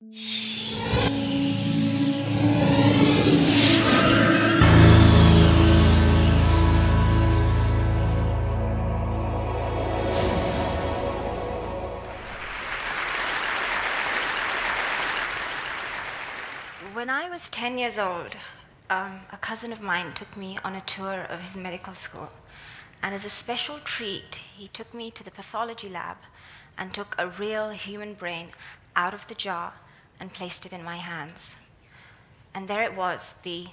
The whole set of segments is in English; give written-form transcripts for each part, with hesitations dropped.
When I was 10 years old, a cousin of mine took me on a tour of his medical school. And as a special treat, he took me to the pathology lab and took a real human brain out of the jar and placed it in my hands. And there it was, the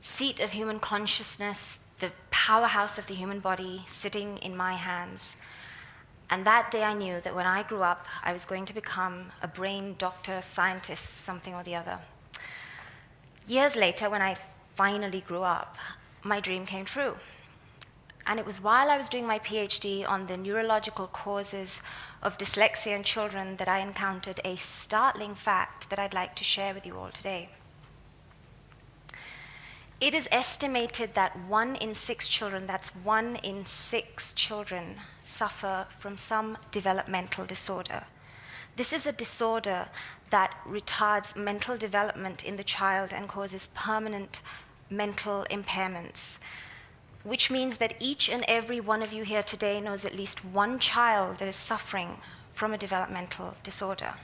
seat of human consciousness, the powerhouse of the human body sitting in my hands. And that day I knew that when I grew up, I was going to become a brain doctor, scientist, something or the other. Years later, when I finally grew up, my dream came true. And it was while I was doing my PhD on the neurological causes of dyslexia in children that I encountered a startling fact that I'd like to share with you all today. It is estimated that 1 in 6 children, that's 1 in 6 children, suffer from some developmental disorder. This is a disorder that retards mental development in the child and causes permanent mental impairments, which means that each and every one of you here today knows at least one child that is suffering from a developmental disorder.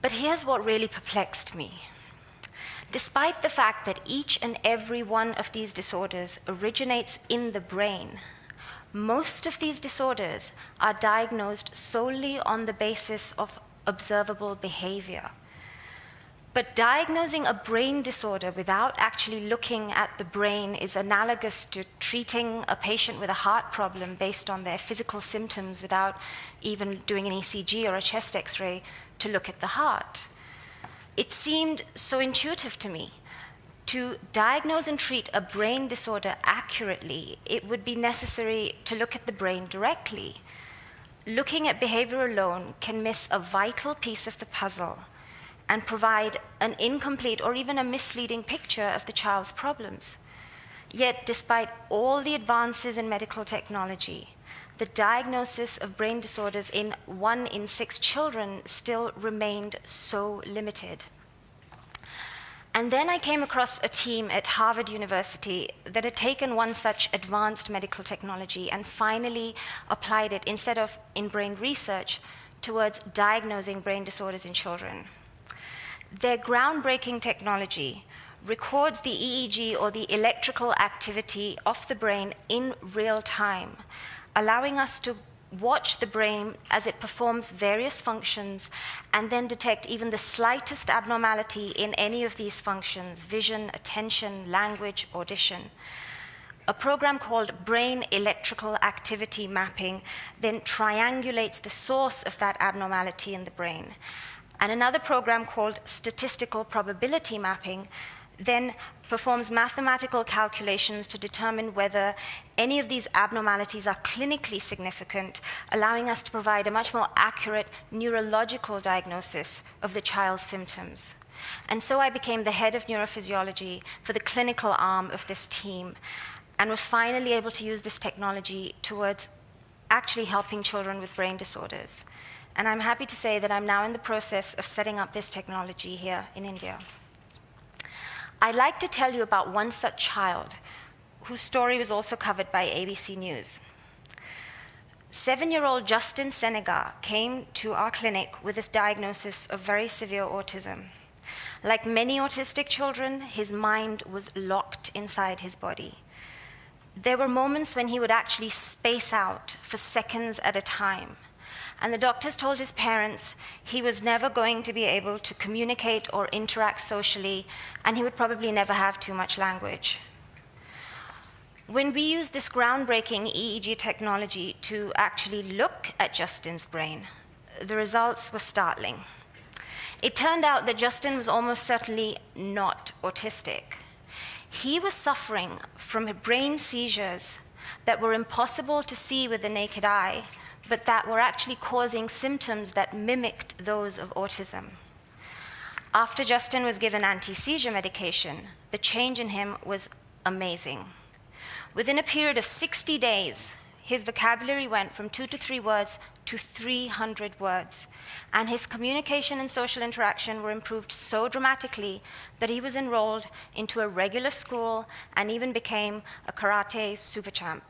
But here's what really perplexed me. Despite the fact that each and every one of these disorders originates in the brain, most of these disorders are diagnosed solely on the basis of observable behavior. But diagnosing a brain disorder without actually looking at the brain is analogous to treating a patient with a heart problem based on their physical symptoms without even doing an ECG or a chest X-ray to look at the heart. It seemed so intuitive to me. To diagnose and treat a brain disorder accurately, it would be necessary to look at the brain directly. Looking at behavior alone can miss a vital piece of the puzzle and provide an incomplete or even a misleading picture of the child's problems. Yet, despite all the advances in medical technology, the diagnosis of brain disorders in 1 in 6 children still remained so limited. And then I came across a team at Harvard University that had taken one such advanced medical technology and finally applied it, instead of in brain research, towards diagnosing brain disorders in children. Their groundbreaking technology records the EEG, or the electrical activity of the brain, in real time, allowing us to watch the brain as it performs various functions and then detect even the slightest abnormality in any of these functions: vision, attention, language, audition. A program called brain electrical activity mapping then triangulates the source of that abnormality in the brain. And another program called statistical probability mapping then performs mathematical calculations to determine whether any of these abnormalities are clinically significant, allowing us to provide a much more accurate neurological diagnosis of the child's symptoms. And so I became the head of neurophysiology for the clinical arm of this team, and was finally able to use this technology towards actually helping children with brain disorders. And I'm happy to say that I'm now in the process of setting up this technology here in India. I'd like to tell you about one such child whose story was also covered by ABC News. 7-year-old Justin Senega came to our clinic with this diagnosis of very severe autism. Like many autistic children, his mind was locked inside his body. There were moments when he would actually space out for seconds at a time. And the doctors told his parents he was never going to be able to communicate or interact socially, and he would probably never have too much language. When we used this groundbreaking EEG technology to actually look at Justin's brain, the results were startling. It turned out that Justin was almost certainly not autistic. He was suffering from brain seizures that were impossible to see with the naked eye, but that were actually causing symptoms that mimicked those of autism. After Justin was given anti-seizure medication, the change in him was amazing. Within a period of 60 days, his vocabulary went from 2 to 3 words to 300 words. and his communication and social interaction were improved so dramatically that he was enrolled into a regular school and even became a karate super champ.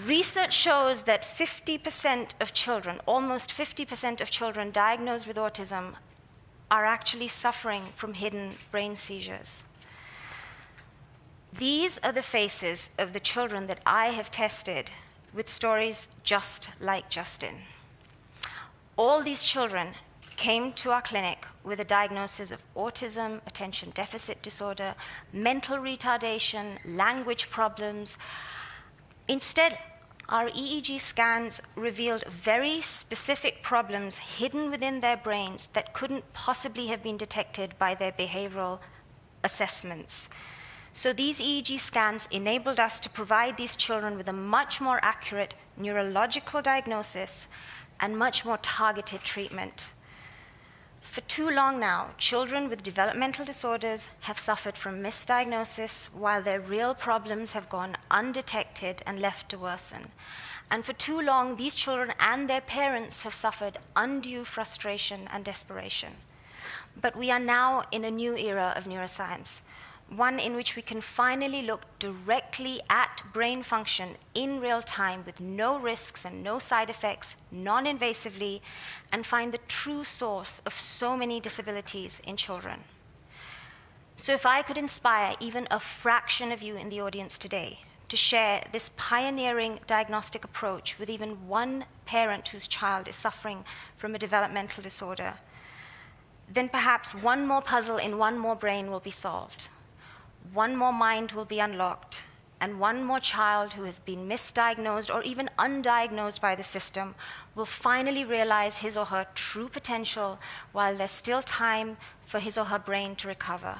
Research shows that 50% of children, almost 50% of children diagnosed with autism, are actually suffering from hidden brain seizures. These are the faces of the children that I have tested with stories just like Justin. All these children came to our clinic with a diagnosis of autism, attention deficit disorder, mental retardation, language problems. Instead, our EEG scans revealed very specific problems hidden within their brains that couldn't possibly have been detected by their behavioral assessments. So these EEG scans enabled us to provide these children with a much more accurate neurological diagnosis and much more targeted treatment. For too long now, children with developmental disorders have suffered from misdiagnosis while their real problems have gone undetected and left to worsen. And for too long, these children and their parents have suffered undue frustration and desperation. But we are now in a new era of neuroscience, one in which we can finally look directly at brain function in real time with no risks and no side effects, non-invasively, and find the true source of so many disabilities in children. So if I could inspire even a fraction of you in the audience today to share this pioneering diagnostic approach with even one parent whose child is suffering from a developmental disorder, then perhaps one more puzzle in one more brain will be solved. One more mind will be unlocked, and one more child who has been misdiagnosed or even undiagnosed by the system will finally realize his or her true potential while there's still time for his or her brain to recover.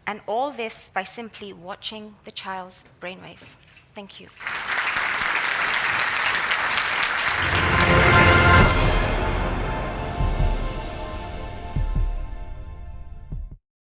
And all this by simply watching the child's brainwaves. Thank you.